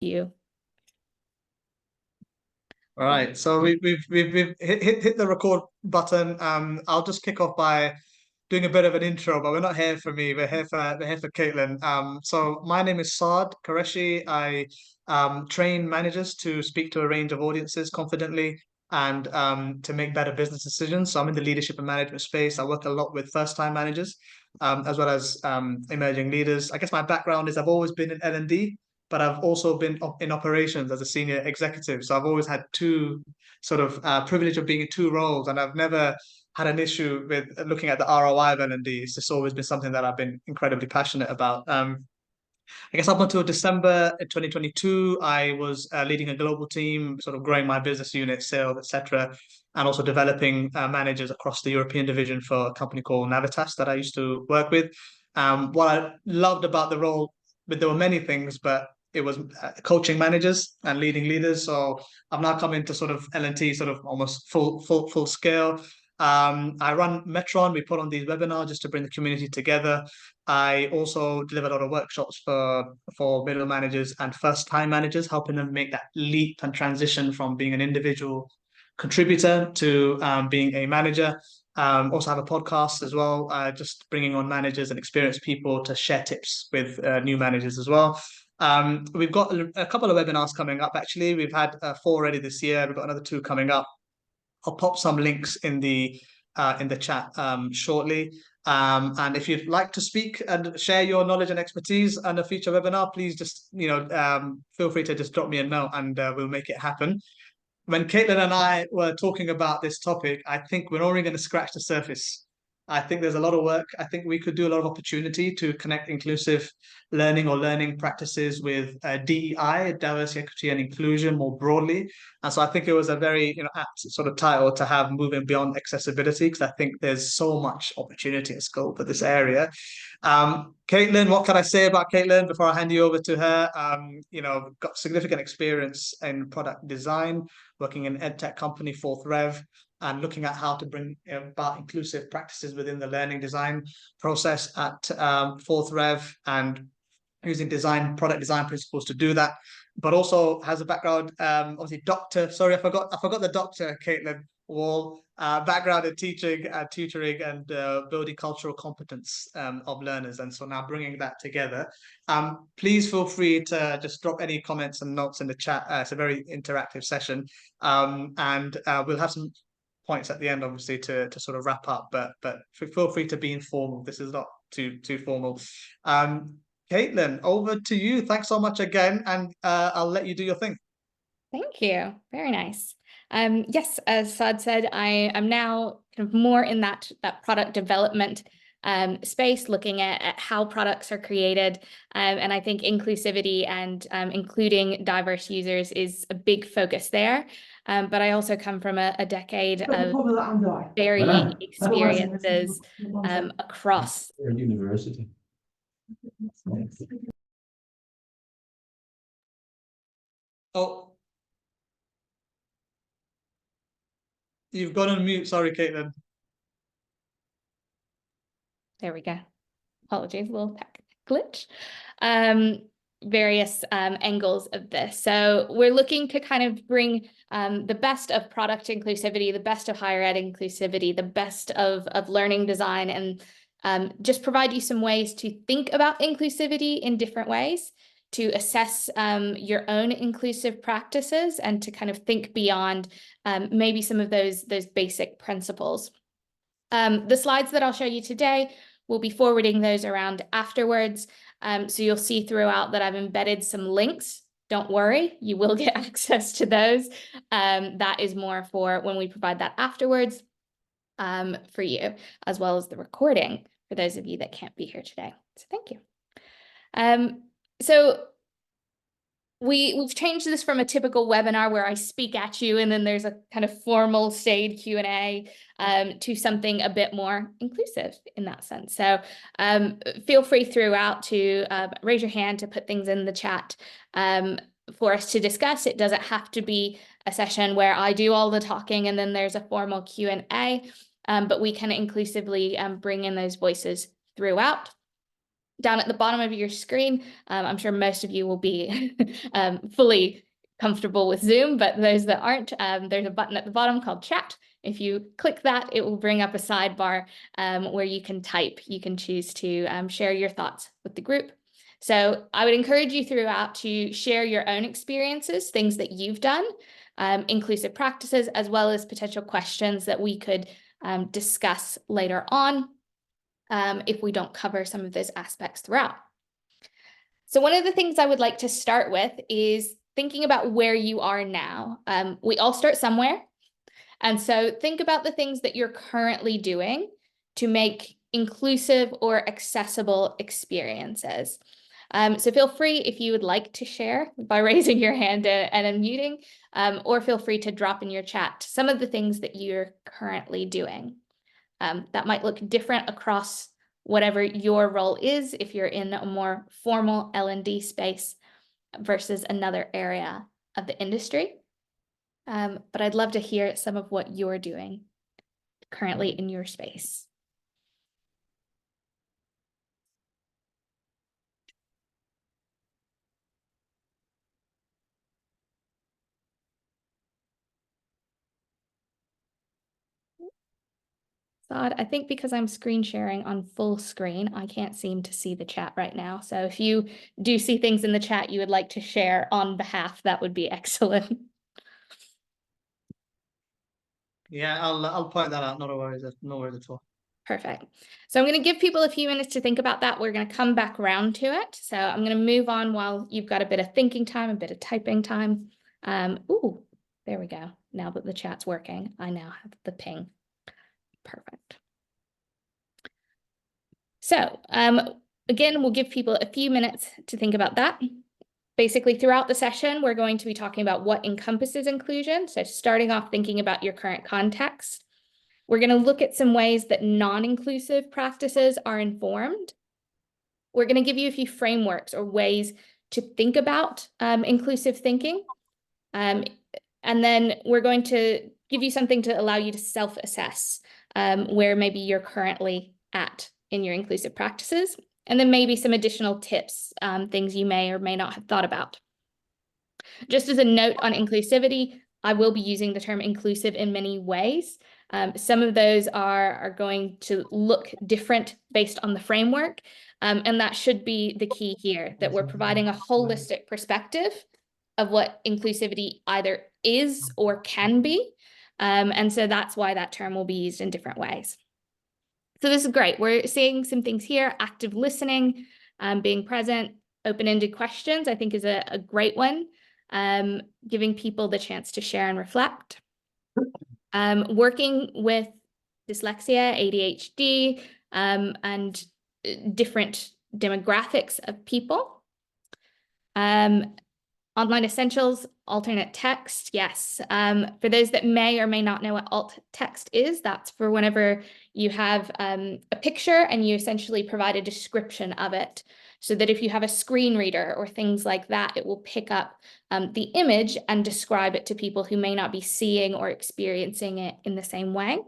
you. All right, so we've hit the record button. I'll just kick off by doing a bit of an intro, but we're not here for me. We're here for Katelin. So my name is Saad Qureshi. I train managers to speak to a range of audiences confidently and to make better business decisions. So I'm in the leadership and management space. I work a lot with first-time managers, as well as emerging leaders. I guess my background is I've always been in L&D, but I've also been in operations as a senior executive. So I've always had two sort of privilege of being in two roles, and I've never had an issue with looking at the ROI of L&D. It's just always been something that I've been incredibly passionate about. I guess up until December 2022, I was leading a global team, sort of growing my business unit, sales, etc., and also developing managers across the European division for a company called Navitas that I used to work with. What I loved about the role, but there were many things, but it was coaching managers and leading leaders. So I've now come into sort of L&T, sort of almost full scale. I run Metron. We put on these webinars just to bring the community together. I also deliver a lot of workshops for middle managers and first-time managers, helping them make that leap and transition from being an individual contributor to being a manager. Also have a podcast as well, just bringing on managers and experienced people to share tips with new managers as well. We've got a couple of webinars coming up, actually. We've had 4 already this year. We've got another 2 coming up. I'll pop some links in the chat shortly. And if you'd like to speak and share your knowledge and expertise on a future webinar, please just feel free to just drop me a note, and we'll make it happen. When Katelin and I were talking about this topic, I think we're only going to scratch the surface. I think there's a lot of work. I think we could do a lot of opportunity to connect inclusive learning or learning practices with DEI, diversity, equity, and inclusion more broadly. And so I think it was a very apt sort of title to have, moving beyond accessibility, because I think there's so much opportunity and scope for this area. Katelin, what can I say about Katelin before I hand you over to her? Got significant experience in product design, working in an edtech company, Fourth Rev, and looking at how to bring about inclusive practices within the learning design process at Fourth Rev, and using product design principles to do that. But also has a background, obviously, I forgot the doctor, Katelin Wall, background in teaching and tutoring and building cultural competence of learners. And so now bringing that together. Please feel free to just drop any comments and notes in the chat. It's a very interactive session. And we'll have some points at the end, obviously, to sort of wrap up. But feel free to be informal. This is not too formal. Katelin, over to you. Thanks so much again, and I'll let you do your thing. Thank you. Very nice. Yes, as Saad said, I am now kind of more in that product development space, looking at how products are created. And I think inclusivity and including diverse users is a big focus there. But I also come from a decade of varying experiences across university. Oh, you've gone on mute. Sorry, Katelin. There we go. Apologies, a little tech glitch. Various angles of this. So we're looking to kind of bring the best of product inclusivity, the best of higher ed inclusivity, the best of learning design, and just provide you some ways to think about inclusivity in different ways, to assess your own inclusive practices, and to kind of think beyond maybe some of those basic principles. The slides that I'll show you today, we'll be forwarding those around afterwards. So you'll see throughout that I've embedded some links. Don't worry, you will get access to those. That is more for when we provide that afterwards for you, as well as the recording for those of you that can't be here today. So thank you. So we've changed this from a typical webinar where I speak at you and then there's a kind of formal staid Q&A to something a bit more inclusive in that sense. So feel free throughout to raise your hand, to put things in the chat for us to discuss. It doesn't have to be a session where I do all the talking and then there's a formal Q&A, but we can inclusively bring in those voices throughout. Down at the bottom of your screen, I'm sure most of you will be fully comfortable with Zoom, but those that aren't, there's a button at the bottom called chat. If you click that, it will bring up a sidebar where you can type. You can choose to share your thoughts with the group. So I would encourage you throughout to share your own experiences, things that you've done, inclusive practices, as well as potential questions that we could discuss later on if we don't cover some of those aspects throughout. So one of the things I would like to start with is thinking about where you are now. We all start somewhere. And so think about the things that you're currently doing to make inclusive or accessible experiences. So feel free if you would like to share by raising your hand and unmuting, or feel free to drop in your chat some of the things that you're currently doing. That might look different across whatever your role is, if you're in a more formal L&D space versus another area of the industry. But I'd love to hear some of what you're doing currently in your space. Odd. I think because I'm screen sharing on full screen, I can't seem to see the chat right now. So if you do see things in the chat you would like to share on behalf, that would be excellent. Yeah, I'll point that out. No worries at all. Perfect. So I'm going to give people a few minutes to think about that. We're going to come back around to it. So I'm going to move on while you've got a bit of thinking time, a bit of typing time. Ooh, there we go. Now that the chat's working, I now have the ping. Perfect. So again, we'll give people a few minutes to think about that. Basically, throughout the session, we're going to be talking about what encompasses inclusion. So starting off thinking about your current context. We're going to look at some ways that non-inclusive practices are informed. We're going to give you a few frameworks or ways to think about inclusive thinking. And then we're going to give you something to allow you to self-assess where maybe you're currently at in your inclusive practices, and then maybe some additional tips, things you may or may not have thought about. Just as a note on inclusivity, I will be using the term inclusive in many ways. Some of those are going to look different based on the framework, and that should be the key here, that we're providing a holistic perspective of what inclusivity either is or can be. And so that's why that term will be used in different ways. So this is great. We're seeing some things here: active listening, being present, open-ended questions, I think is a great one. Giving people the chance to share and reflect. Working with dyslexia, ADHD, and different demographics of people. Online essentials, alternate text, yes. For those that may or may not know what alt text is, that's for whenever you have a picture and you essentially provide a description of it, so that if you have a screen reader or things like that, it will pick up the image and describe it to people who may not be seeing or experiencing it in the same way.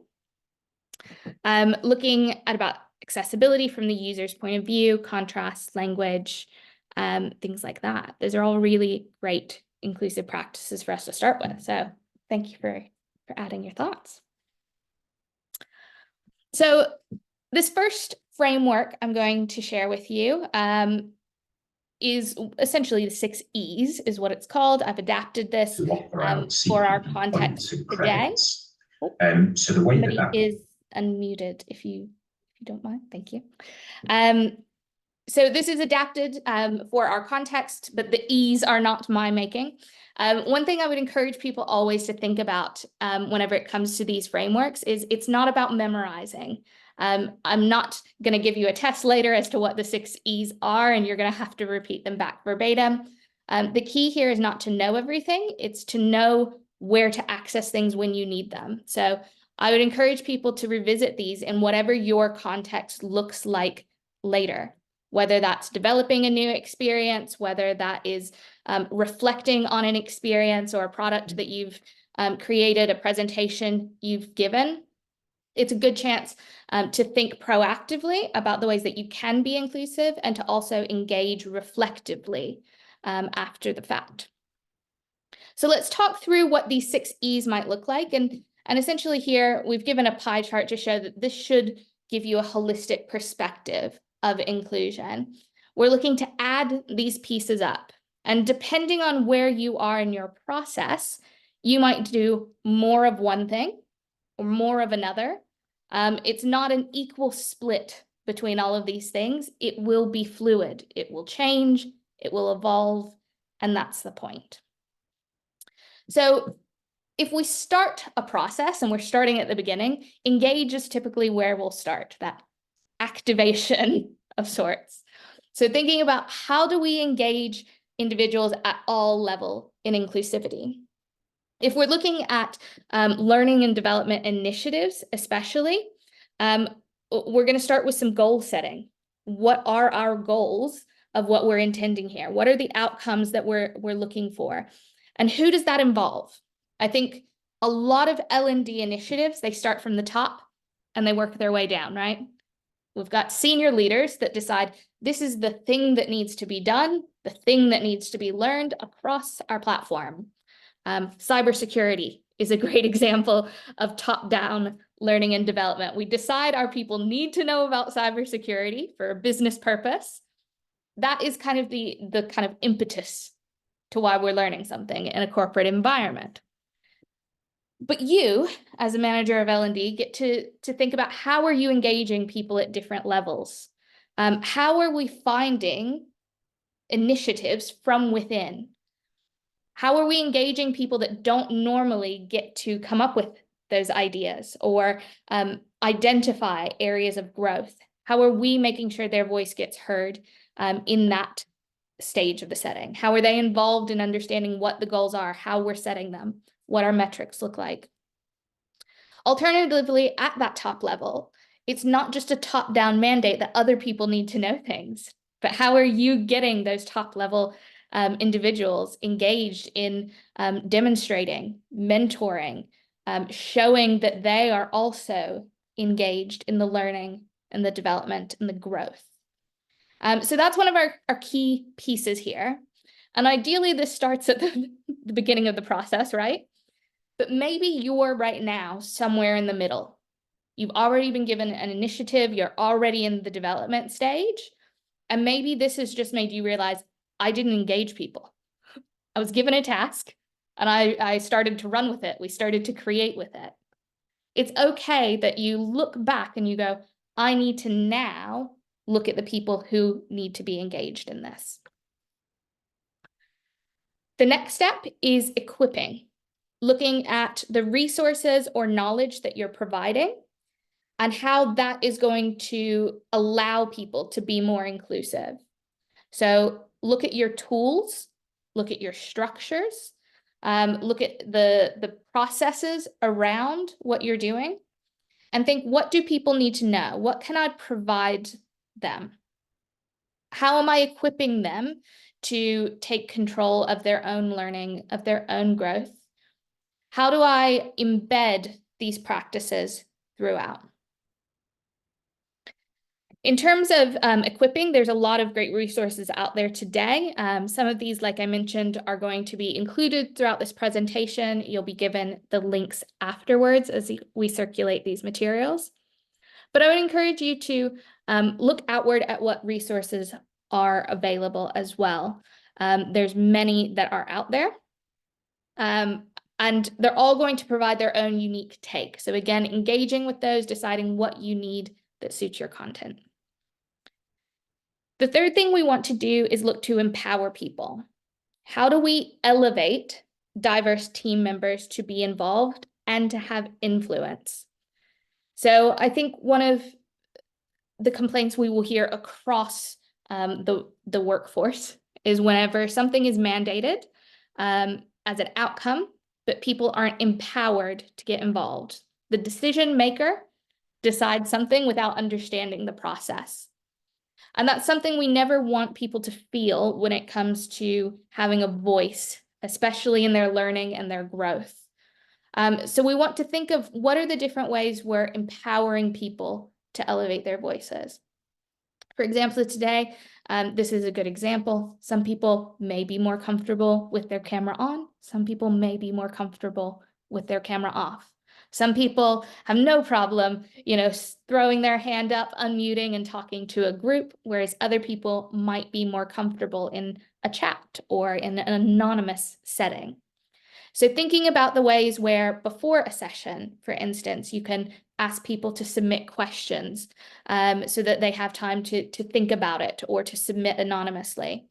Looking at about accessibility from the user's point of view, contrast, language, things like that. Those are all really great inclusive practices for us to start with. So thank you for adding your thoughts. So this first framework I'm going to share with you is essentially the 6 E's is what it's called. I've adapted this for our context today. So the way that is unmuted if you don't mind. Thank you. So this is adapted for our context, but the E's are not my making. One thing I would encourage people always to think about whenever it comes to these frameworks is it's not about memorizing. I'm not going to give you a test later as to what the 6 E's are, and you're going to have to repeat them back verbatim. The key here is not to know everything. It's to know where to access things when you need them. So I would encourage people to revisit these in whatever your context looks like later, whether that's developing a new experience, whether that is reflecting on an experience or a product that you've created, a presentation you've given. it's a good chance to think proactively about the ways that you can be inclusive and to also engage reflectively after the fact. So let's talk through what these 6 E's might look like. And essentially here, we've given a pie chart to show that this should give you a holistic perspective of inclusion. We're looking to add these pieces up. And depending on where you are in your process, you might do more of one thing or more of another. It's not an equal split between all of these things. It will be fluid. It will change. It will evolve. And that's the point. So if we start a process and we're starting at the beginning, engage is typically where we'll start, that activation of sorts. So thinking about how do we engage individuals at all levels in inclusivity. If we're looking at learning and development initiatives, especially, we're going to start with some goal setting. What are our goals of what we're intending here? What are the outcomes that we're looking for? And who does that involve? I think a lot of L&D initiatives, they start from the top and they work their way down, right? We've got senior leaders that decide this is the thing that needs to be done, the thing that needs to be learned across our platform. Cybersecurity is a great example of top-down learning and development. We decide our people need to know about cybersecurity for a business purpose. That is kind of the kind of impetus to why we're learning something in a corporate environment. But you, as a manager of L&D, get to think about how are you engaging people at different levels? How are we finding initiatives from within? How are we engaging people that don't normally get to come up with those ideas or identify areas of growth? How are we making sure their voice gets heard in that stage of the setting? How are they involved in understanding what the goals are, how we're setting them, what our metrics look like? Alternatively, at that top level, it's not just a top-down mandate that other people need to know things, but how are you getting those top-level individuals engaged in demonstrating, mentoring, showing that they are also engaged in the learning and the development and the growth? So that's one of our key pieces here. And ideally, this starts at the beginning of the process, right? But maybe you're right now somewhere in the middle. You've already been given an initiative. You're already in the development stage. And maybe this has just made you realize, I didn't engage people. I was given a task and I started to run with it. We started to create with it. It's okay that you look back and you go, I need to now look at the people who need to be engaged in this. The next step is equipping, looking at the resources or knowledge that you're providing and how that is going to allow people to be more inclusive. So look at your tools, look at your structures, look at the processes around what you're doing, and think, what do people need to know? What can I provide them? How am I equipping them to take control of their own learning, of their own growth? How do I embed these practices throughout? In terms of equipping, there's a lot of great resources out there today. Some of these, like I mentioned, are going to be included throughout this presentation. You'll be given the links afterwards as we circulate these materials. But I would encourage you to look outward at what resources are available as well. There's many that are out there. And they're all going to provide their own unique take. So again, engaging with those, deciding what you need that suits your content. The third thing we want to do is look to empower people. How do we elevate diverse team members to be involved and to have influence? So I think one of the complaints we will hear across the workforce is whenever something is mandated as an outcome, but people aren't empowered to get involved. The decision maker decides something without understanding the process. And that's something we never want people to feel when it comes to having a voice, especially in their learning and their growth. So we want to think of what are the different ways we're empowering people to elevate their voices. For example, today, this is a good example. Some people may be more comfortable with their camera on. Some people may be more comfortable with their camera off. Some people have no problem, throwing their hand up, unmuting and talking to a group, whereas other people might be more comfortable in a chat or in an anonymous setting. So thinking about the ways where before a session, for instance, you can ask people to submit questions so that they have time to think about it or to submit anonymously.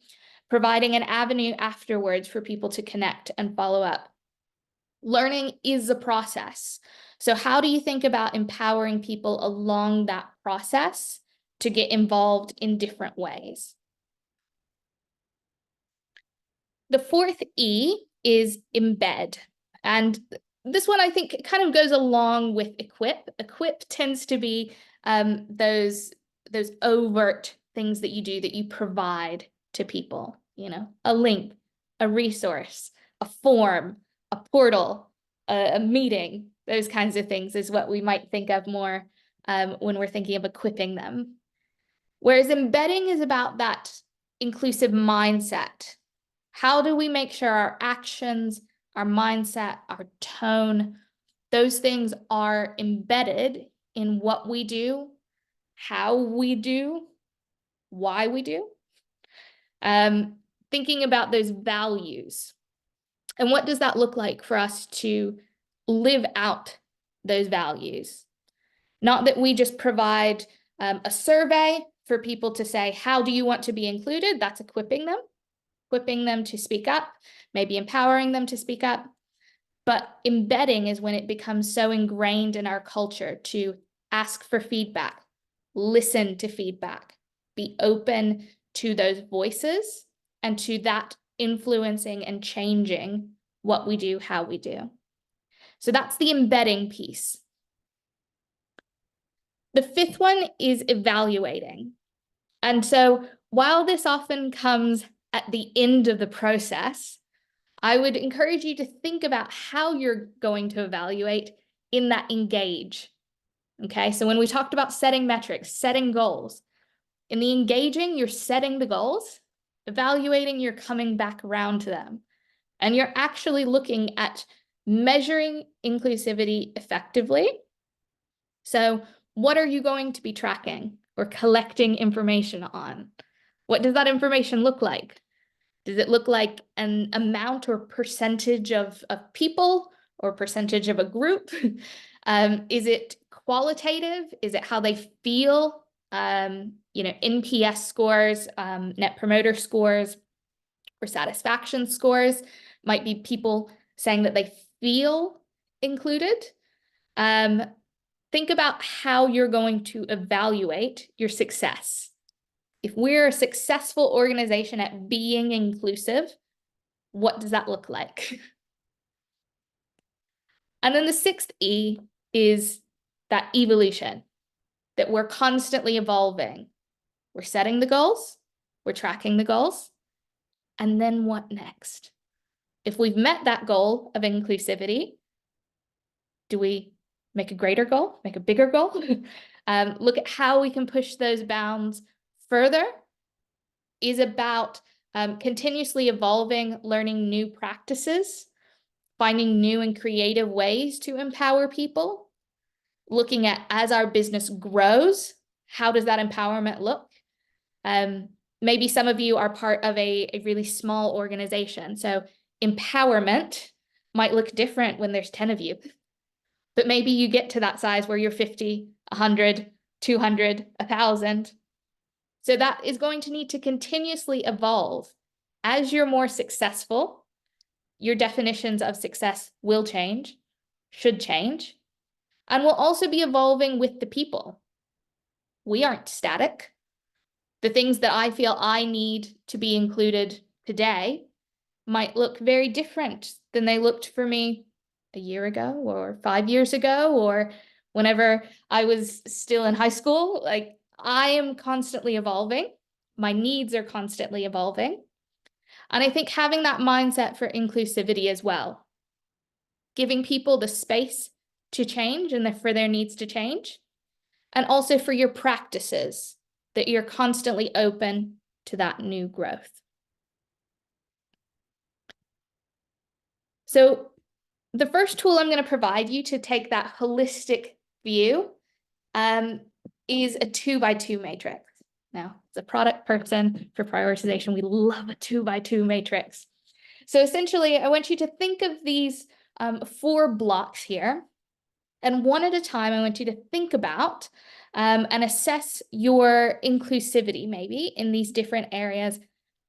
Providing an avenue afterwards for people to connect and follow up. Learning is a process. So how do you think about empowering people along that process to get involved in different ways? The fourth E is embed. And this one, I think, kind of goes along with equip. Equip tends to be those overt things that you do, that you provide to people, a link, a resource, a form, a portal, a meeting. Those kinds of things is what we might think of more when we're thinking of equipping them. Whereas embedding is about that inclusive mindset. How do we make sure our actions, our mindset, our tone, those things are embedded in what we do, how we do, why we do? Thinking about those values. And what does that look like for us to live out those values? Not that we just provide a survey for people to say, how do you want to be included? That's equipping them to speak up, maybe empowering them to speak up. But embedding is when it becomes so ingrained in our culture to ask for feedback, listen to feedback, be open to those voices and to that influencing and changing what we do, how we do. So that's the embedding piece. The fifth one is evaluating. And so while this often comes at the end of the process, I would encourage you to think about how you're going to evaluate in that engage. Okay, so when we talked about setting metrics, setting goals, in the engaging, you're setting the goals, evaluating, you're coming back around to them. And you're actually looking at measuring inclusivity effectively. So what are you going to be tracking or collecting information on? What does that information look like? Does it look like an amount or percentage of people or percentage of a group? Is it qualitative? Is it how they feel? NPS scores, net promoter scores, or satisfaction scores might be people saying that they feel included. Think about how you're going to evaluate your success. If we're a successful organization at being inclusive, what does that look like? And then the sixth E is that evolution, that we're constantly evolving. We're setting the goals, we're tracking the goals, and then what next? If we've met that goal of inclusivity, do we make a greater goal, make a bigger goal? Look at how we can push those bounds further. Is about continuously evolving, learning new practices, finding new and creative ways to empower people, looking at as our business grows, how does that empowerment look? Maybe some of you are part of a really small organization. So empowerment might look different when there's 10 of you. But maybe you get to that size where you're 50, 100, 200, 1,000. So that is going to need to continuously evolve. As you're more successful, your definitions of success will change, should change, and will also be evolving with the people. We aren't static. The things that I feel I need to be included today might look very different than they looked for me a year ago or 5 years ago or whenever I was still in high school. Like, I am constantly evolving. My needs are constantly evolving. And I think having that mindset for inclusivity as well. giving people the space to change and for their needs to change, and also for your practices, that you're constantly open to that new growth. So the first tool I'm going to provide you to take that holistic view is a 2x2 matrix. Now, as a product person for prioritization, we love a 2x2 matrix. So essentially, I want you to think of these 4 blocks here. And one at a time, I want you to think about and assess your inclusivity maybe in these different areas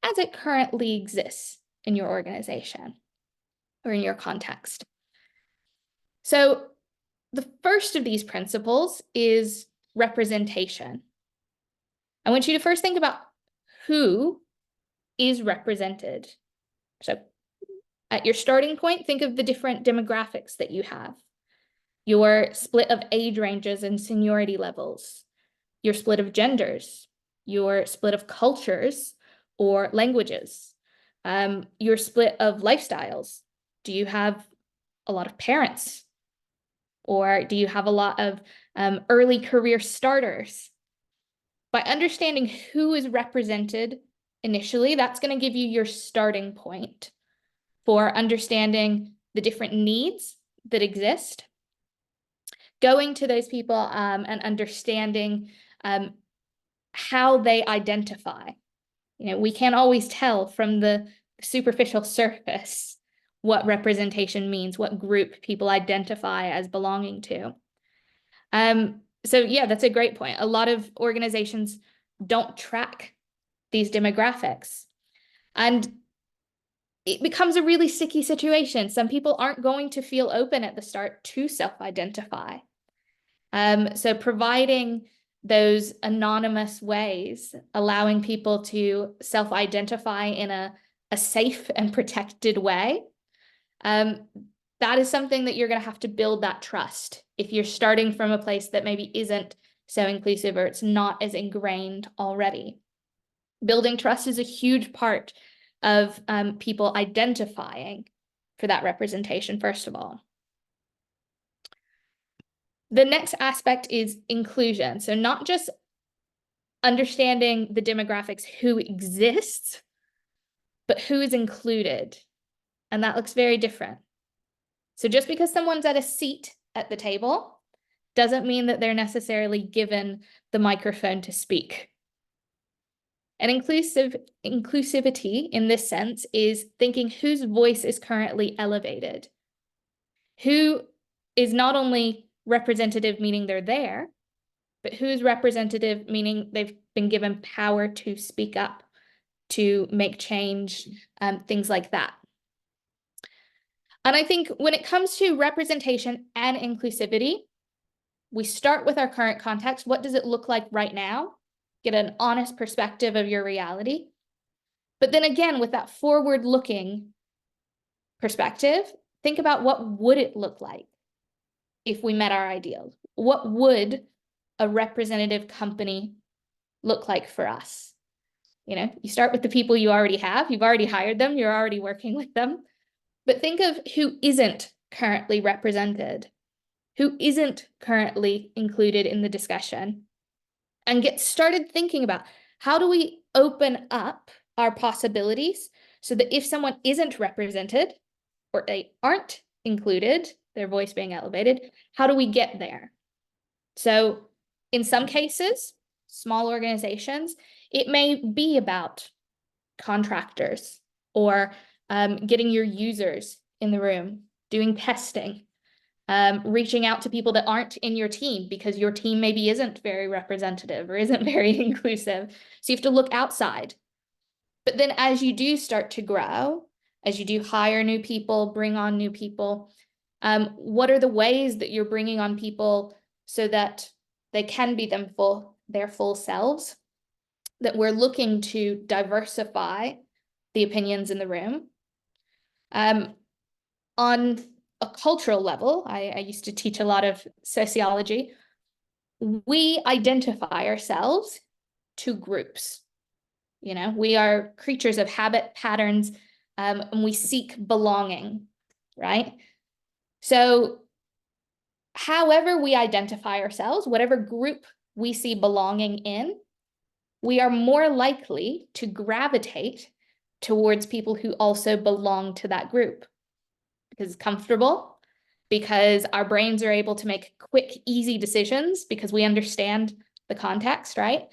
as it currently exists in your organization or in your context. So the first of these principles is representation. I want you to first think about who is represented. So at your starting point, think of the different demographics that you have. Your split of age ranges and seniority levels, your split of genders, your split of cultures or languages, your split of lifestyles. Do you have a lot of parents? Or do you have a lot of early career starters? By understanding who is represented initially, that's going to give you your starting point for understanding the different needs that exist. Going to those people and understanding how they identify. You know, we can't always tell from the superficial surface what representation means, what group people identify as belonging to. So yeah, that's a great point. A lot of organizations don't track these demographics. And it becomes a really sticky situation. Some people aren't going to feel open at the start to self-identify. So providing those anonymous ways, allowing people to self-identify in a safe and protected way, that is something that you're going to have to build that trust if you're starting from a place that maybe isn't so inclusive or it's not as ingrained already. Building trust is a huge part of people identifying for that representation, first of all. The next aspect is inclusion. So not just understanding the demographics, who exists, but who is included. And that looks very different. So just because someone's at a seat at the table doesn't mean that they're necessarily given the microphone to speak. And inclusivity in this sense is thinking whose voice is currently elevated, who is not only representative, meaning they're there, but who's representative, meaning they've been given power to speak up, to make change, things like that. And I think when it comes to representation and inclusivity, we start with our current context. What does it look like right now? Get an honest perspective of your reality. But then again, with that forward-looking perspective, think about what would it look like if we met our ideals? What would a representative company look like for us? You know, you start with the people you already have. You've already hired them. You're already working with them. But think of who isn't currently represented, who isn't currently included in the discussion, and get started thinking about how do we open up our possibilities so that if someone isn't represented or they aren't included, their voice being elevated, how do we get there? So in some cases, small organizations, it may be about contractors or getting your users in the room, doing testing, reaching out to people that aren't in your team because your team maybe isn't very representative or isn't very inclusive. So you have to look outside. But then as you do start to grow, as you do hire new people, bring on new people, what are the ways that you're bringing on people so that they can be their full selves, that we're looking to diversify the opinions in the room. On a cultural level, I used to teach a lot of sociology. We identify ourselves to groups. You know, we are creatures of habit, patterns, and we seek belonging, right? So however we identify ourselves, whatever group we see belonging in, we are more likely to gravitate towards people who also belong to that group because it's comfortable, because our brains are able to make quick, easy decisions because we understand the context, right?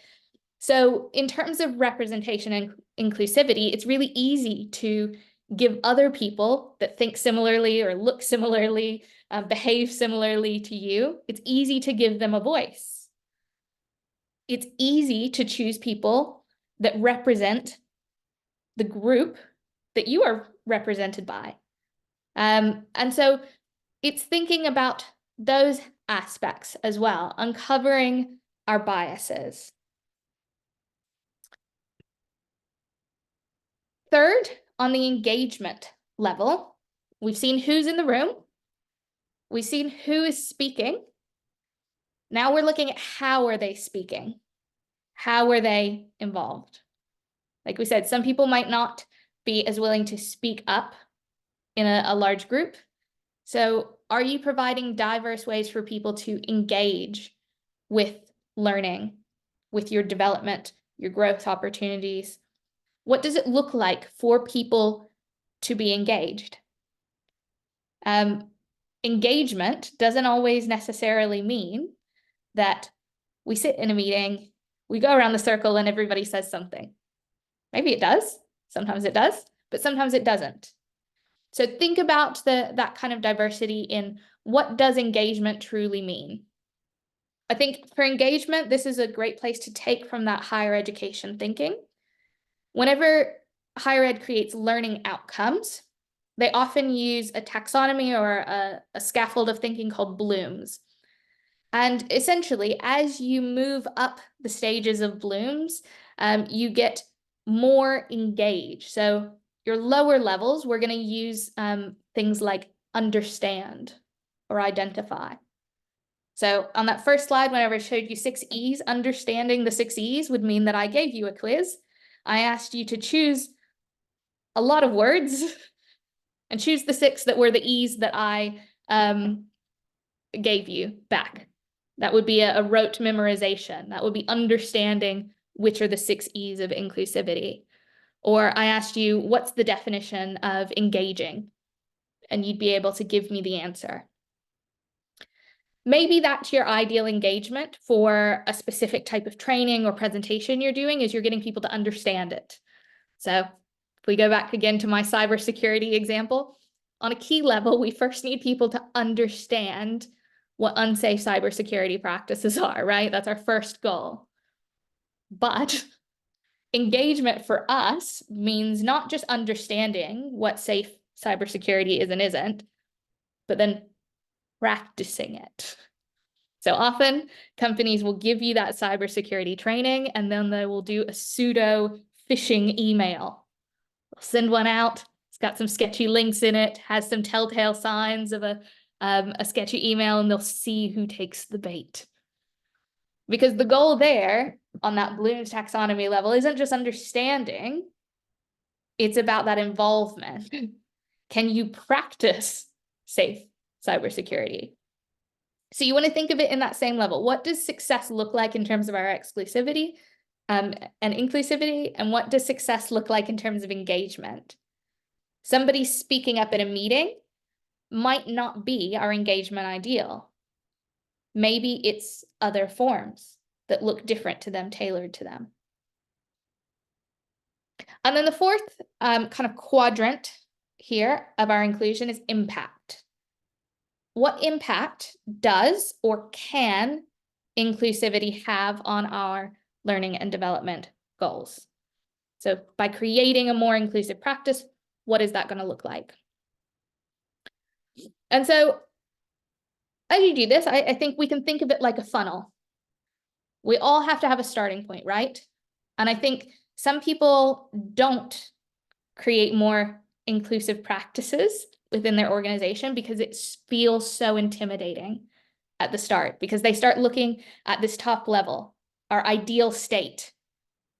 So in terms of representation and inclusivity, it's really easy to give other people that think similarly or look similarly, behave similarly to you, it's easy to give them a voice. It's easy to choose people that represent the group that you are represented by. And so it's thinking about those aspects as well, uncovering our biases. Third, on the engagement level, we've seen who's in the room. We've seen who is speaking. Now we're looking at how are they speaking? How are they involved? Like we said, some people might not be as willing to speak up in a large group. So are you providing diverse ways for people to engage with learning, with your development, your growth opportunities? What does it look like for people to be engaged? Engagement doesn't always necessarily mean that we sit in a meeting, we go around the circle and everybody says something. Maybe it does, sometimes it does, but sometimes it doesn't. So think about that kind of diversity in what does engagement truly mean? I think for engagement, this is a great place to take from that higher education thinking. Whenever higher ed creates learning outcomes, they often use a taxonomy or a scaffold of thinking called blooms. And essentially, as you move up the stages of blooms, you get more engaged. So your lower levels, we're going to use things like understand or identify. So on that first slide, whenever I showed you 6 E's, understanding the 6 E's would mean that I gave you a quiz. I asked you to choose a lot of words and choose the 6 that were the E's that I gave you back. That would be a rote memorization. That would be understanding which are the 6 E's of inclusivity. Or I asked you, what's the definition of engaging? And you'd be able to give me the answer. Maybe that's your ideal engagement for a specific type of training or presentation you're doing, is you're getting people to understand it. So if we go back again to my cybersecurity example, on a key level, we first need people to understand what unsafe cybersecurity practices are, right? That's our first goal. But engagement for us means not just understanding what safe cybersecurity is and isn't, but then practicing it. So often companies will give you that cybersecurity training and then they will do a pseudo phishing email. They'll send one out. It's got some sketchy links in it, has some telltale signs of a sketchy email, and they'll see who takes the bait. Because the goal there on that Bloom's taxonomy level isn't just understanding, it's about that involvement. Can you practice safe cybersecurity? So you want to think of it in that same level. What does success look like in terms of our exclusivity and inclusivity? And what does success look like in terms of engagement? Somebody speaking up in a meeting might not be our engagement ideal. Maybe it's other forms that look different to them, tailored to them. And then the fourth kind of quadrant here of our inclusion is impact. What impact does or can inclusivity have on our learning and development goals? So by creating a more inclusive practice, what is that going to look like? And so as you do this, I think we can think of it like a funnel. We all have to have a starting point, right? And I think some people don't create more inclusive practices within their organization because it feels so intimidating at the start, because they start looking at this top level, our ideal state,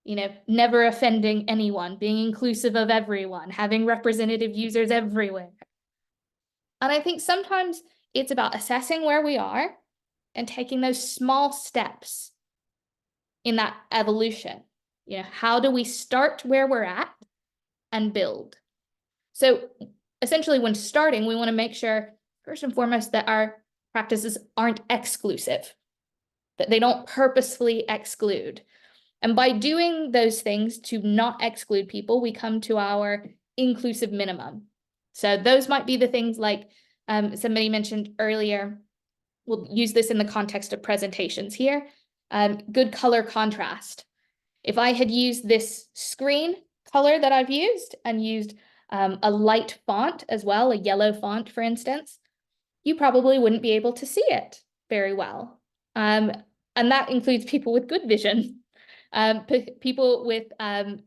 you know, never offending anyone, being inclusive of everyone, having representative users everywhere. And I think sometimes it's about assessing where we are and taking those small steps in that evolution. You know, how do we start where we're at and build? So essentially, when starting, we want to make sure, first and foremost, that our practices aren't exclusive, that they don't purposefully exclude. And by doing those things to not exclude people, we come to our inclusive minimum. So those might be the things like somebody mentioned earlier. We'll use this in the context of presentations here. Good color contrast. If I had used this screen color that I've used and used a light font as well, a yellow font, for instance, you probably wouldn't be able to see it very well. And that includes people with good vision. People with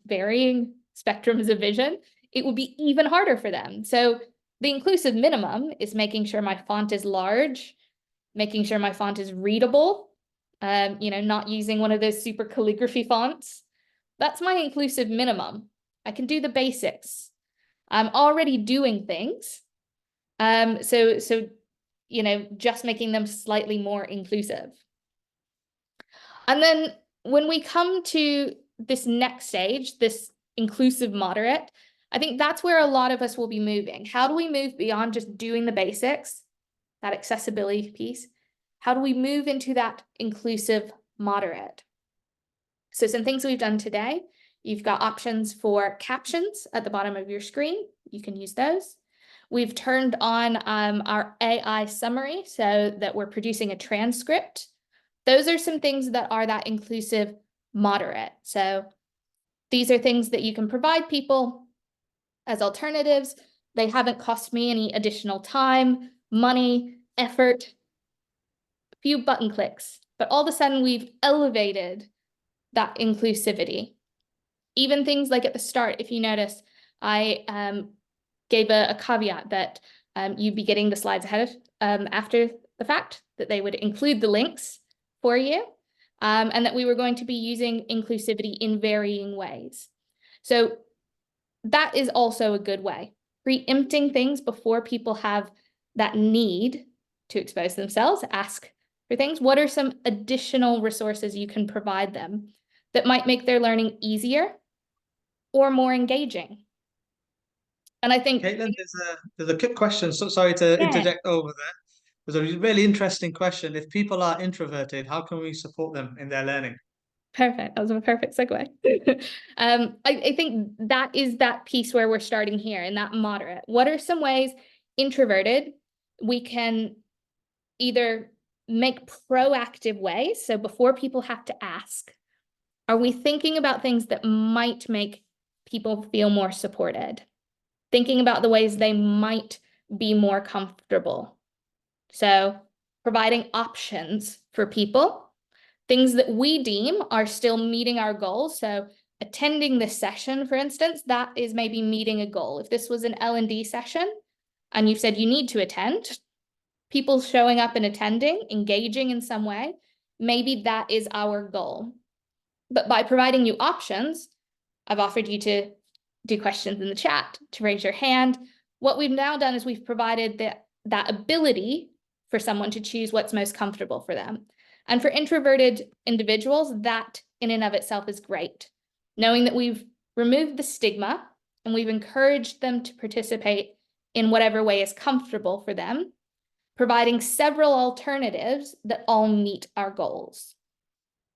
varying spectrums of vision, it would be even harder for them. So the inclusive minimum is making sure my font is large, making sure my font is readable, not using one of those super calligraphy fonts. That's my inclusive minimum. I can do the basics. I'm already doing things. Just making them slightly more inclusive. And then when we come to this next stage, this inclusive moderate, I think that's where a lot of us will be moving. How do we move beyond just doing the basics, that accessibility piece? How do we move into that inclusive moderate? So some things we've done today, you've got options for captions at the bottom of your screen. You can use those. We've turned on our AI summary so that we're producing a transcript. Those are some things that are that inclusive moderate. So these are things that you can provide people as alternatives. They haven't cost me any additional time, money, effort, a few button clicks, but all of a sudden we've elevated that inclusivity. Even things like at the start, if you notice, I gave a caveat that you'd be getting the slides ahead of after the fact, that they would include the links for you, and that we were going to be using inclusivity in varying ways. So that is also a good way. Preempting things before people have that need to expose themselves, ask for things. What are some additional resources you can provide them that might make their learning easier or more engaging? And I think Caitlin, there's a quick question. So sorry to interject over there. There's a really interesting question. If people are introverted, how can we support them in their learning? Perfect. That was a perfect segue. I think that is that piece where we're starting here in that moderate. What are some ways introverted we can either make proactive ways? So before people have to ask, are we thinking about things that might make people feel more supported? Thinking about the ways they might be more comfortable. So providing options for people, things that we deem are still meeting our goals. So attending this session, for instance, that is maybe meeting a goal. If this was an L&D session and you said you need to attend, people showing up and attending, engaging in some way, maybe that is our goal. But by providing you options, I've offered you to do questions in the chat, to raise your hand. What we've now done is we've provided that ability for someone to choose what's most comfortable for them. And for introverted individuals, that in and of itself is great. Knowing that we've removed the stigma and we've encouraged them to participate in whatever way is comfortable for them, providing several alternatives that all meet our goals.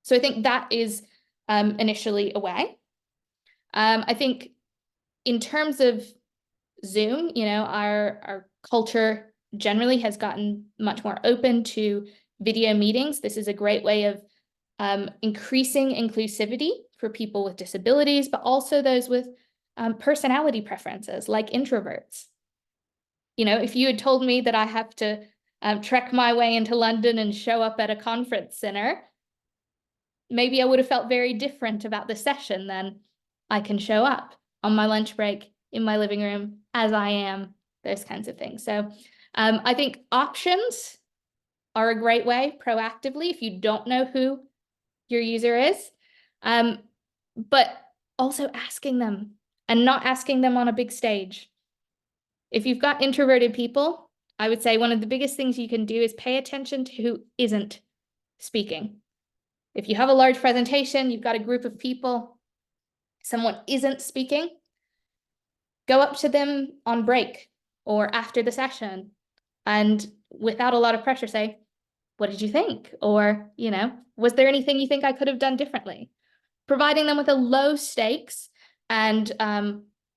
So I think that is initially a way. I think in terms of Zoom, our culture generally has gotten much more open to video meetings. This is a great way of increasing inclusivity for people with disabilities, but also those with personality preferences like introverts. If you had told me that I have to trek my way into London and show up at a conference center, maybe I would have felt very different about the session than I can show up on my lunch break in my living room as I am, those kinds of things. So I think options are a great way proactively if you don't know who your user is, but also asking them and not asking them on a big stage. If you've got introverted people, I would say one of the biggest things you can do is pay attention to who isn't speaking. If you have a large presentation, you've got a group of people, someone isn't speaking, go up to them on break or after the session and without a lot of pressure say, what did you think? Or, was there anything you think I could have done differently? Providing them with a low stakes and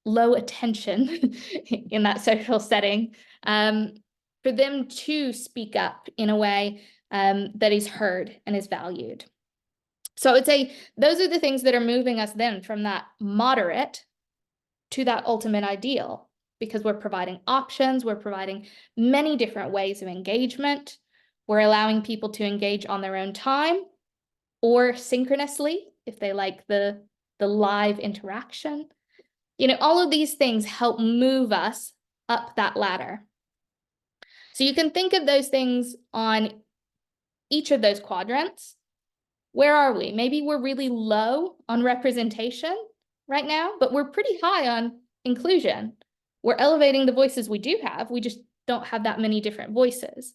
low attention in that social setting for them to speak up in a way that is heard and is valued. So I would say those are the things that are moving us then from that moderate to that ultimate ideal, because we're providing options, we're providing many different ways of engagement, we're allowing people to engage on their own time or synchronously if they like the live interaction. All of these things help move us up that ladder. So you can think of those things on each of those quadrants. Where are we? Maybe we're really low on representation right now, but we're pretty high on inclusion. We're elevating the voices we do have. We just don't have that many different voices.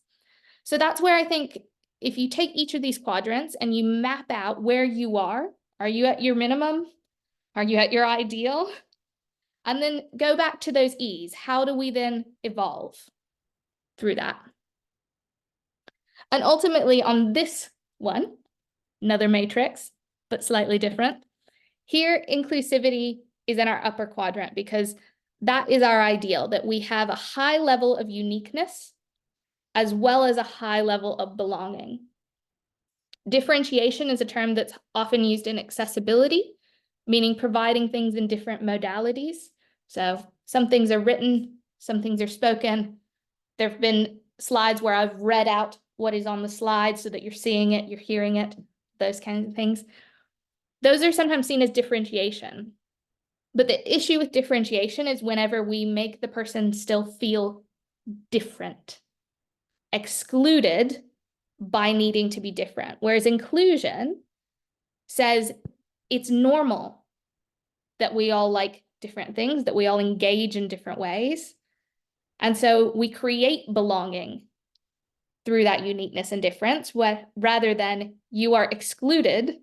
So that's where I think if you take each of these quadrants and you map out where you are you at your minimum? Are you at your ideal? And then go back to those E's. How do we then evolve through that? And ultimately on this one, another matrix, but slightly different. Here, inclusivity is in our upper quadrant because that is our ideal, that we have a high level of uniqueness as well as a high level of belonging. Differentiation is a term that's often used in accessibility, meaning providing things in different modalities. So some things are written, some things are spoken. There have been slides where I've read out what is on the slide so that you're seeing it, you're hearing it, those kinds of things. Those are sometimes seen as differentiation. But the issue with differentiation is whenever we make the person still feel different, excluded by needing to be different. Whereas inclusion says it's normal that we all like different things, that we all engage in different ways. And so we create belonging through that uniqueness and difference, rather than you are excluded,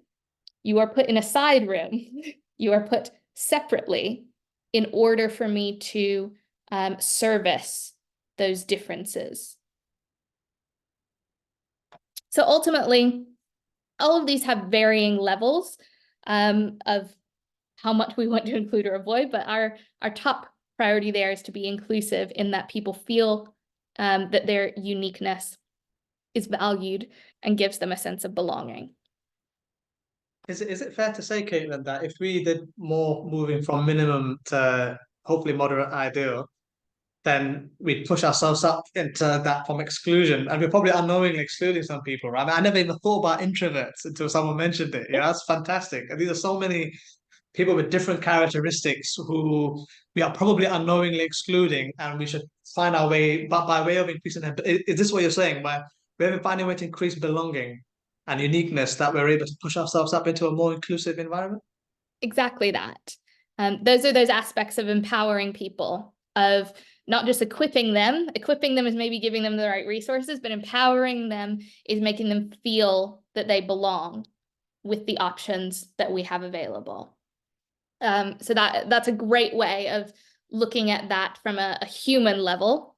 you are put in a side room, you are put separately in order for me to service those differences. So ultimately, all of these have varying levels of how much we want to include or avoid, but our top priority there is to be inclusive in that people feel that their uniqueness is valued and gives them a sense of belonging. Is it fair to say, Katelin, that if we did more moving from minimum to hopefully moderate ideal, then we'd push ourselves up into that from exclusion, and we're probably unknowingly excluding some people, right? I never even thought about introverts until someone mentioned it. Yeah, that's fantastic. And these are so many people with different characteristics who we are probably unknowingly excluding, and we should find our way, but by way of increasing them. Is this what you're saying? By we're finding a way to increase belonging and uniqueness, that we're able to push ourselves up into a more inclusive environment? Exactly that. Those are those aspects of empowering people, of not just equipping them. Equipping them is maybe giving them the right resources, but empowering them is making them feel that they belong with the options that we have available. So that's a great way of looking at that from a human level,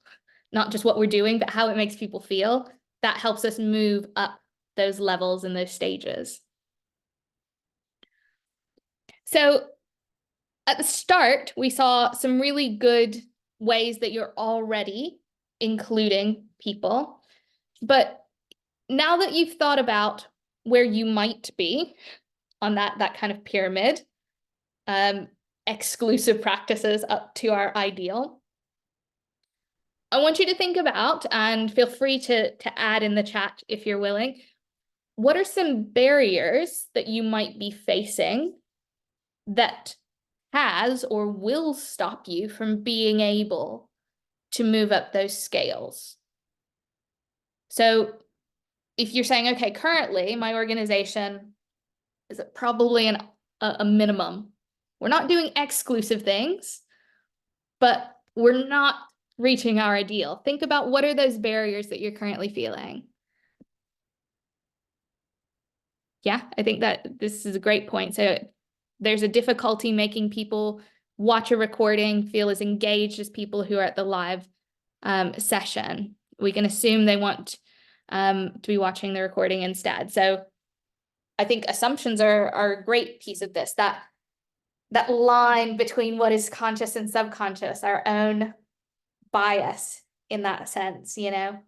not just what we're doing, but how it makes people feel. That helps us move up those levels and those stages. So at the start, we saw some really good ways that you're already including people. But now that you've thought about where you might be on that kind of pyramid, exclusive practices up to our ideal, I want you to think about, and feel free to add in the chat if you're willing, what are some barriers that you might be facing that has or will stop you from being able to move up those scales? So if you're saying, okay, currently my organization is probably a minimum. We're not doing exclusive things, but we're not reaching our ideal. Think about what are those barriers that you're currently feeling. Yeah, I think that this is a great point. So there's a difficulty making people watch a recording, feel as engaged as people who are at the live session. We can assume they want to be watching the recording instead. So I think assumptions are a great piece of this, that line between what is conscious and subconscious, our own bias in that sense, you know.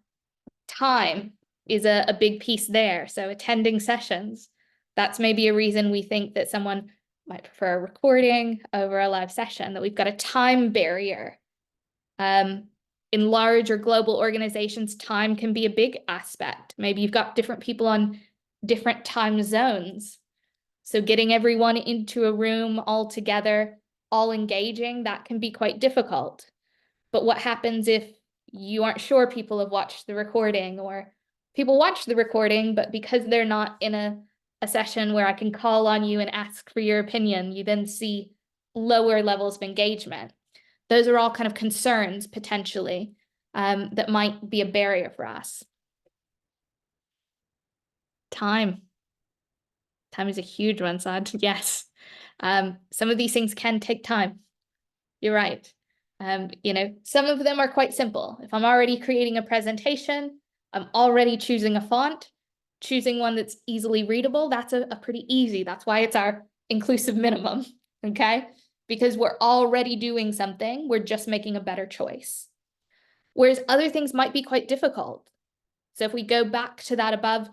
Time is a big piece there. So attending sessions, that's maybe a reason we think that someone might prefer a recording over a live session, that we've got a time barrier. In large or global organizations, time can be a big aspect. Maybe you've got different people on different time zones. So getting everyone into a room all together, all engaging, that can be quite difficult. But what happens if you aren't sure people have watched the recording, or people watch the recording, but because they're not in a session where I can call on you and ask for your opinion, you then see lower levels of engagement. Those are all kind of concerns potentially that might be a barrier for us. Time is a huge one, Sad. Yes. Some of these things can take time. You're right. You know, some of them are quite simple. If I'm already creating a presentation, I'm already choosing a font, choosing one that's easily readable, that's a pretty easy. That's why it's our inclusive minimum, okay? Because we're already doing something, we're just making a better choice. Whereas other things might be quite difficult. So if we go back to that above,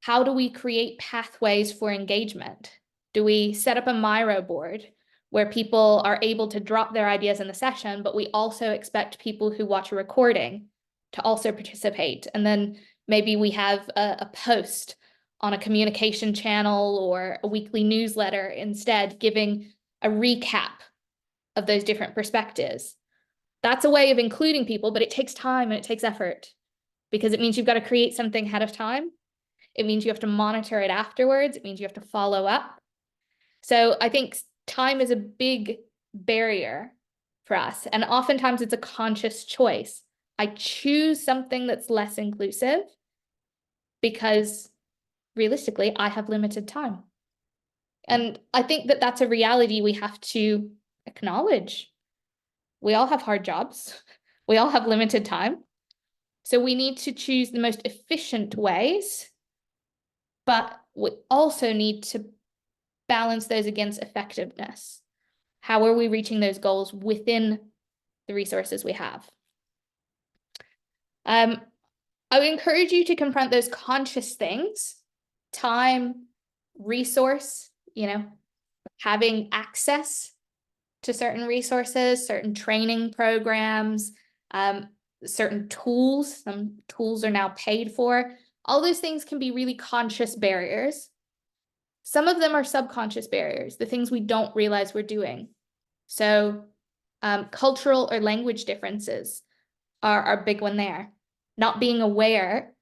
how do we create pathways for engagement? Do we set up a Miro board where people are able to drop their ideas in the session, but we also expect people who watch a recording to also participate? And then maybe we have a post on a communication channel or a weekly newsletter instead, giving a recap of those different perspectives. That's a way of including people, but it takes time and it takes effort, because it means you've got to create something ahead of time. It means you have to monitor it afterwards. It means you have to follow up. So I think time is a big barrier for us. And oftentimes it's a conscious choice. I choose something that's less inclusive because realistically, I have limited time. And I think that that's a reality we have to acknowledge. We all have hard jobs. We all have limited time. So we need to choose the most efficient ways, but we also need to balance those against effectiveness. How are we reaching those goals within the resources we have? I would encourage you to confront those conscious things: time, resource, you know, having access to certain resources, certain training programs, certain tools. Some tools are now paid for. All those things can be really conscious barriers. Some of them are subconscious barriers, the things we don't realize we're doing. So cultural or language differences are a big one there. Not being aware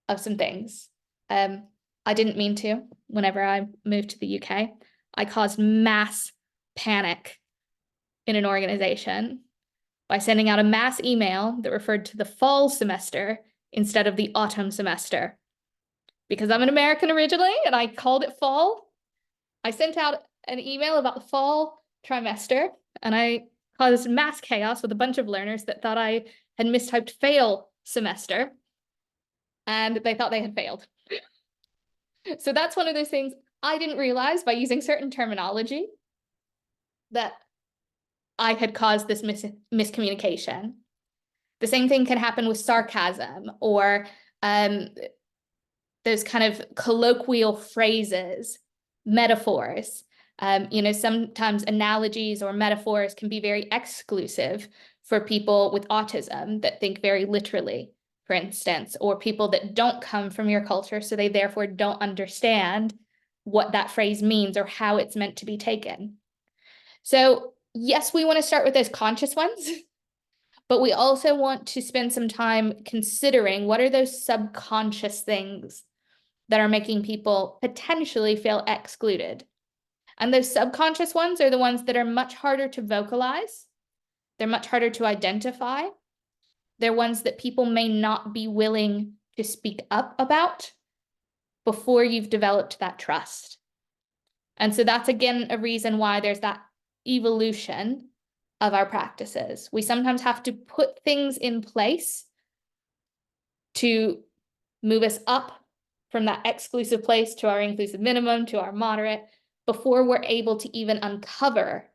of some things. I didn't mean to. Whenever I moved to the UK, I caused mass panic in an organization by sending out a mass email that referred to the fall semester instead of the autumn semester. Because I'm an American originally and I called it fall, I sent out an email about the fall trimester and I caused mass chaos with a bunch of learners that thought I had mistyped fail semester, and they thought they had failed. So that's one of those things I didn't realize by using certain terminology that I had caused this miscommunication. The same thing can happen with sarcasm or those kind of colloquial phrases, metaphors. You know, sometimes analogies or metaphors can be very exclusive for people with autism that think very literally, for instance, or people that don't come from your culture, so they therefore don't understand what that phrase means or how it's meant to be taken. So yes, we want to start with those conscious ones, but we also want to spend some time considering what are those subconscious things that are making people potentially feel excluded. And those subconscious ones are the ones that are much harder to vocalize. They're much harder to identify. They're ones that people may not be willing to speak up about before you've developed that trust. And so that's, again, a reason why there's that evolution of our practices. We sometimes have to put things in place to move us up from that exclusive place to our inclusive minimum, to our moderate, before we're able to even uncover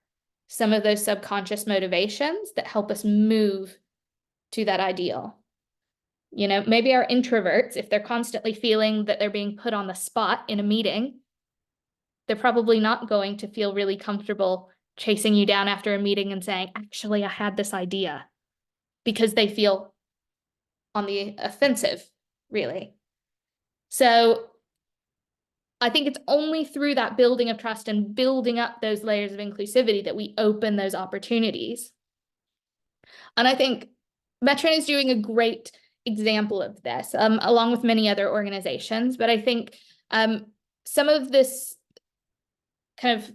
some of those subconscious motivations that help us move to that ideal. You know, maybe our introverts, if they're constantly feeling that they're being put on the spot in a meeting, they're probably not going to feel really comfortable chasing you down after a meeting and saying, actually, I had this idea, because they feel on the offensive, really. So I think it's only through that building of trust and building up those layers of inclusivity that we open those opportunities. And I think Metron is doing a great example of this, along with many other organizations. But I think some of this kind of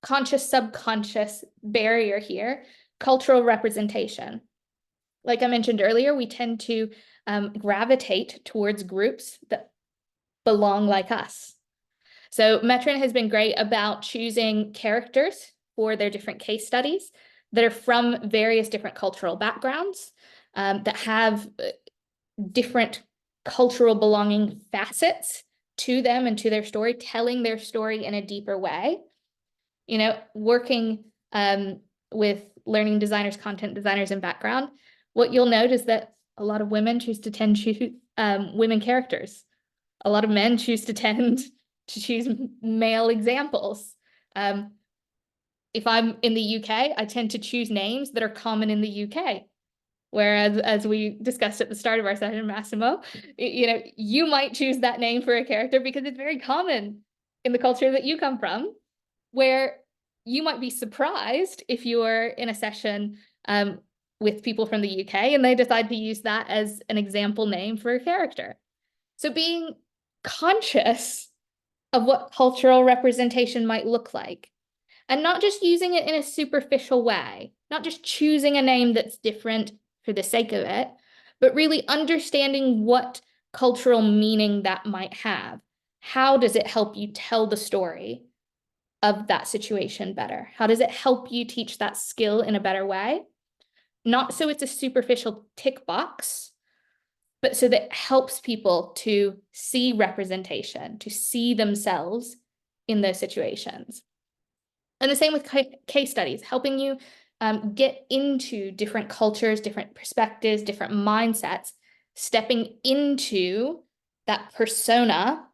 conscious, subconscious barrier here, cultural representation. Like I mentioned earlier, we tend to gravitate towards groups that belong like us. So Metron has been great about choosing characters for their different case studies that are from various different cultural backgrounds, that have different cultural belonging facets to them and to their story, telling their story in a deeper way. You know, working with learning designers, content designers in background, what you'll note is that a lot of women choose to tend to women characters. A lot of men choose to tend to choose male examples. If I'm in the UK, I tend to choose names that are common in the UK. Whereas, as we discussed at the start of our session, Massimo, you know, you might choose that name for a character because it's very common in the culture that you come from, where you might be surprised if you're in a session with people from the UK and they decide to use that as an example name for a character. So being conscious of what cultural representation might look like, and not just using it in a superficial way, not just choosing a name that's different for the sake of it, but really understanding what cultural meaning that might have. How does it help you tell the story of that situation better? How does it help you teach that skill in a better way? Not so it's a superficial tick box, but so that it helps people to see representation, to see themselves in those situations. And the same with case studies, helping you get into different cultures, different perspectives, different mindsets, stepping into that persona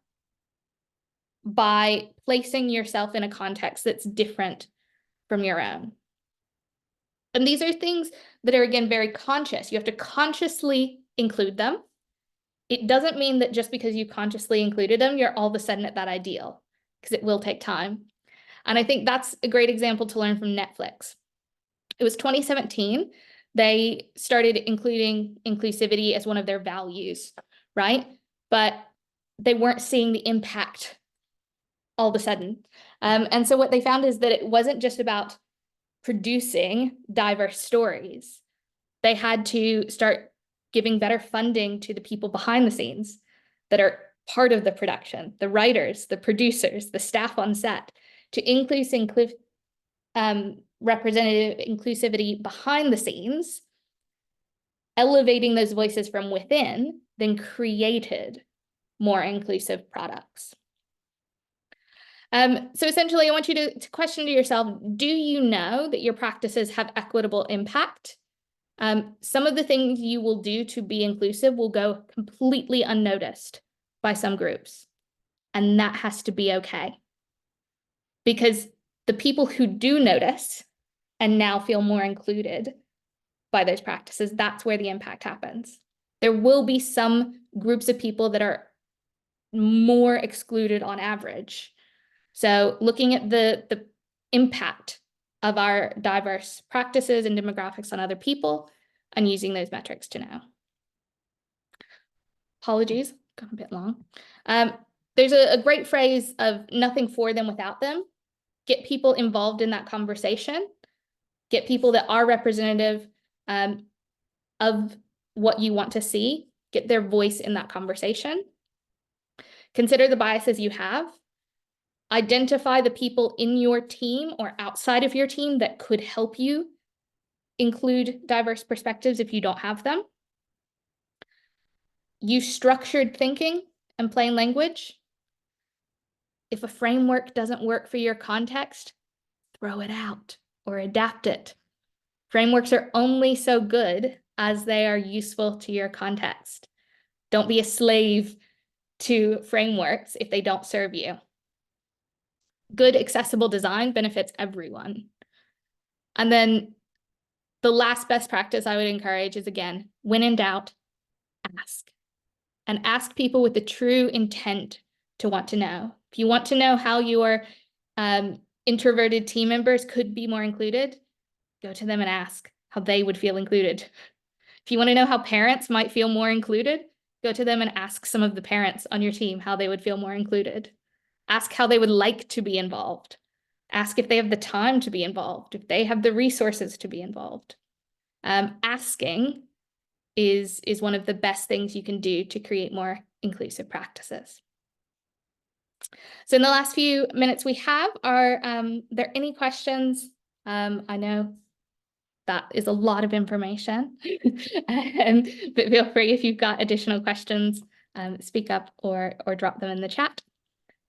by placing yourself in a context that's different from your own. And these are things that are, again, very conscious. You have to consciously include them. It doesn't mean that just because you consciously included them, you're all of a sudden at that ideal, because it will take time. And I think that's a great example to learn from Netflix. It was 2017. They started including inclusivity as one of their values, right? But they weren't seeing the impact all of a sudden. And so what they found is that it wasn't just about producing diverse stories. They had to start giving better funding to the people behind the scenes that are part of the production, the writers, the producers, the staff on set, to increase representative inclusivity behind the scenes, elevating those voices from within, then created more inclusive products. So essentially, I want you to question to yourself, do you know that your practices have equitable impact? Some of the things you will do to be inclusive will go completely unnoticed by some groups, and that has to be okay. Because the people who do notice and now feel more included by those practices, that's where the impact happens. There will be some groups of people that are more excluded on average. So looking at the impact of our diverse practices and demographics on other people and using those metrics to know. Apologies, got a bit long. There's a great phrase of nothing for them without them. Get people involved in that conversation. Get people that are representative of what you want to see, get their voice in that conversation. Consider the biases you have. Identify the people in your team or outside of your team that could help you include diverse perspectives if you don't have them. Use structured thinking and plain language. If a framework doesn't work for your context, throw it out or adapt it. Frameworks are only so good as they are useful to your context. Don't be a slave to frameworks if they don't serve you. Good accessible design benefits everyone. And then the last best practice I would encourage is, again, when in doubt, ask. And ask people with the true intent to want to know. If you want to know how your introverted team members could be more included, go to them and ask how they would feel included. If you want to know how parents might feel more included, go to them and ask some of the parents on your team how they would feel more included. Ask how they would like to be involved. Ask if they have the time to be involved, if they have the resources to be involved. Asking is one of the best things you can do to create more inclusive practices. So in the last few minutes we have, are there any questions? I know that is a lot of information, but feel free if you've got additional questions, speak up or drop them in the chat.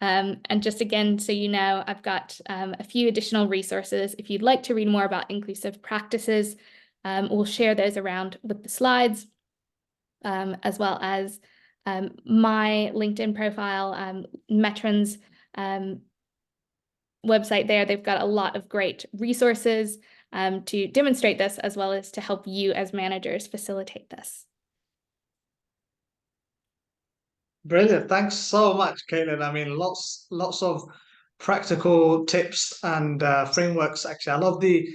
And just again, so you know, I've got a few additional resources. If you'd like to read more about inclusive practices, we'll share those around with the slides, as well as my LinkedIn profile, Metron's website there. They've got a lot of great resources to demonstrate this, as well as to help you as managers facilitate this. Brilliant. Thanks so much, Katelin. I mean, lots of practical tips and frameworks. Actually, I love the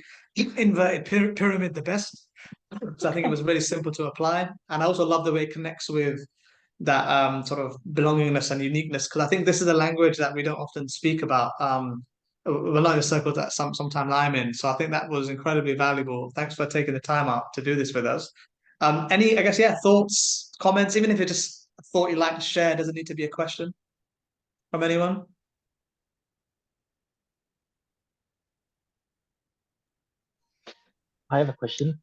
inverted pyramid the best. So I think it was really simple to apply. And I also love the way it connects with that sort of belongingness and uniqueness, because I think this is a language that we don't often speak about. We're not in a circle that sometimes I'm in. So I think that was incredibly valuable. Thanks for taking the time out to do this with us. Any, I guess, yeah, thoughts, comments, even if it's just a thought you'd like to share, doesn't need to be a question from anyone. I have a question.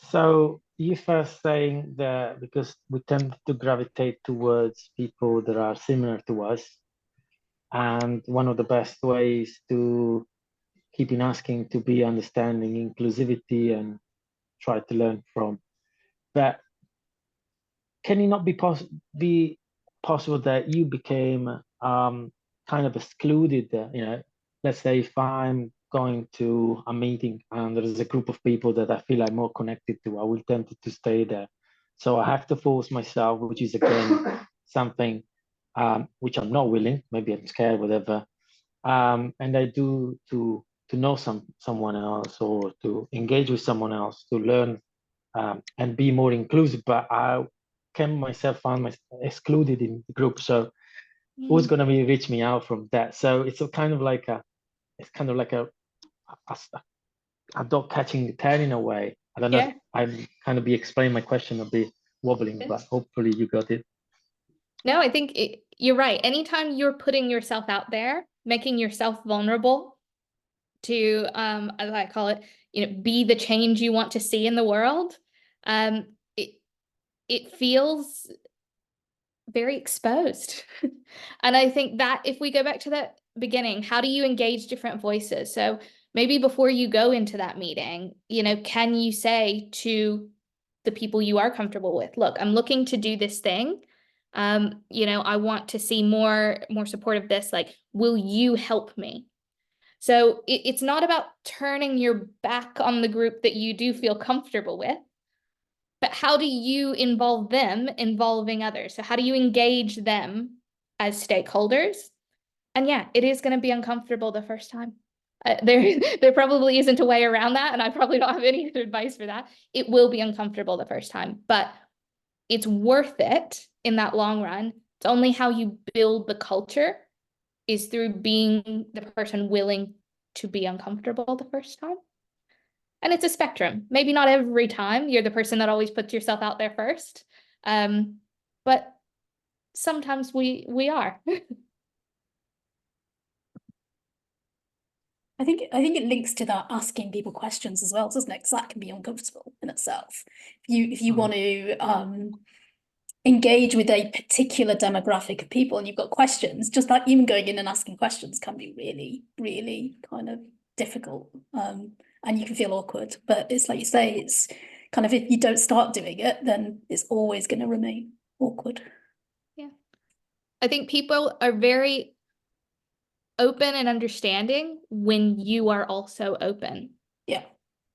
So you first saying that because we tend to gravitate towards people that are similar to us, and one of the best ways to keep in asking to be understanding inclusivity and try to learn from that. Can it not be possible that you became kind of excluded? You know, let's say if I'm going to a meeting and there's a group of people that I feel I'm more connected to, I will tend to stay there. So I have to force myself, which is again something which I'm not willing. Maybe I'm scared, whatever. And I do to know someone else or to engage with someone else to learn and be more inclusive. But I can myself find myself excluded in the group. So who's going to be reach me out from that? So it's a kind of like a dog catching the tail in a way. I don't know. Yeah. I'm kind of be explaining my question a bit wobbling, but hopefully you got it. No, I think you're right. Anytime you're putting yourself out there, making yourself vulnerable to, as I call it, be the change you want to see in the world, it feels very exposed. And I think that if we go back to that beginning, how do you engage different voices? So maybe before you go into that meeting, can you say to the people you are comfortable with, look, I'm looking to do this thing. I want to see more support of this. Like, will you help me? So it's not about turning your back on the group that you do feel comfortable with, but how do you involve them involving others? So how do you engage them as stakeholders? And yeah, it is going to be uncomfortable the first time. There probably isn't a way around that, and I probably don't have any other advice for that. It will be uncomfortable the first time, but it's worth it in that long run. It's only how you build the culture is through being the person willing to be uncomfortable the first time. And it's a spectrum. Maybe not every time you're the person that always puts yourself out there first. But sometimes we are. I think it links to that asking people questions as well, doesn't it? Because that can be uncomfortable in itself. If you want to engage with a particular demographic of people and you've got questions, just like even going in and asking questions can be really, really kind of difficult. And you can feel awkward. But it's like you say, it's kind of, if you don't start doing it, then it's always going to remain awkward. Yeah. I think people are very open and understanding when you are also open. Yeah.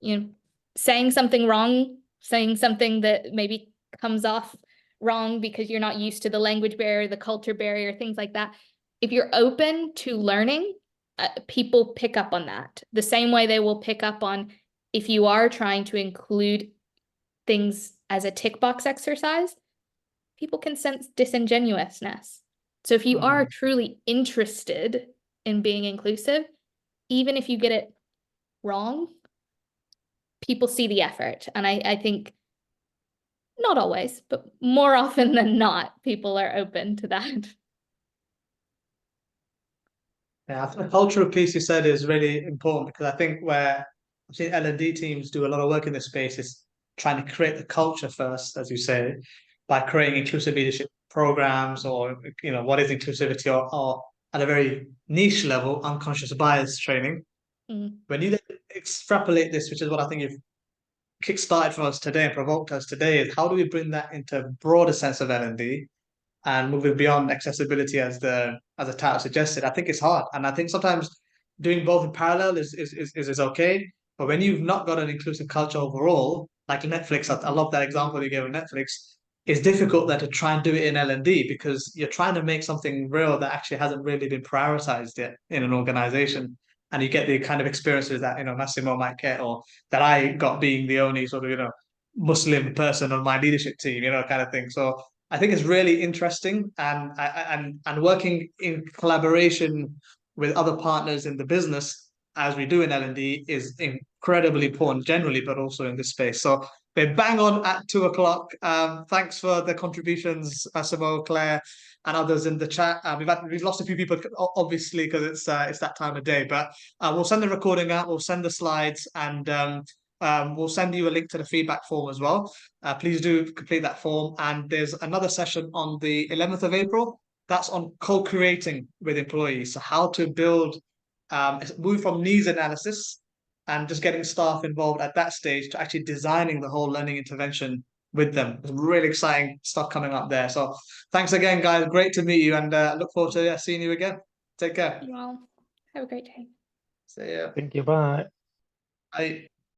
You know, saying something wrong, saying something that maybe comes off wrong because you're not used to the language barrier, the culture barrier, things like that. If you're open to learning, people pick up on that. The same way they will pick up on if you are trying to include things as a tick box exercise, people can sense disingenuousness. So if you are truly interested in being inclusive, even if you get it wrong, people see the effort. And I think not always, but more often than not, people are open to that. Yeah, I think the cultural piece you said is really important, because I think where I've seen L&D teams do a lot of work in this space is trying to create the culture first, as you say, by creating inclusive leadership programs, or what is inclusivity, or at a very niche level, unconscious bias training. When you then extrapolate this, which is what I think you've kickstarted for us today and provoked us today, is how do we bring that into a broader sense of L&D and moving beyond accessibility, as the title suggested? I think it's hard, and I think sometimes doing both in parallel is okay. But when you've not got an inclusive culture overall, like Netflix, I love that example you gave of Netflix. It's difficult then to try and do it in L&D, because you're trying to make something real that actually hasn't really been prioritized yet in an organization. And you get the kind of experiences that Massimo might get, or that I got being the only sort of Muslim person on my leadership team, kind of thing. So I think it's really interesting, and working in collaboration with other partners in the business, as we do in L&D, is incredibly important generally, but also in this space. So we're bang on at 2:00. Thanks for the contributions, Massimo, Claire, and others in the chat. We've lost a few people, obviously, because it's that time of day. But we'll send the recording out. We'll send the slides, and we'll send you a link to the feedback form as well. Please do complete that form. And there's another session on the 11th of April. That's on co-creating with employees. So how to build, move from needs analysis and just getting staff involved at that stage to actually designing the whole learning intervention with them. There's really exciting stuff coming up there. So thanks again, guys. Great to meet you, and look forward to seeing you again. Take care. Well, have a great day. See ya. Thank you. Bye. Bye.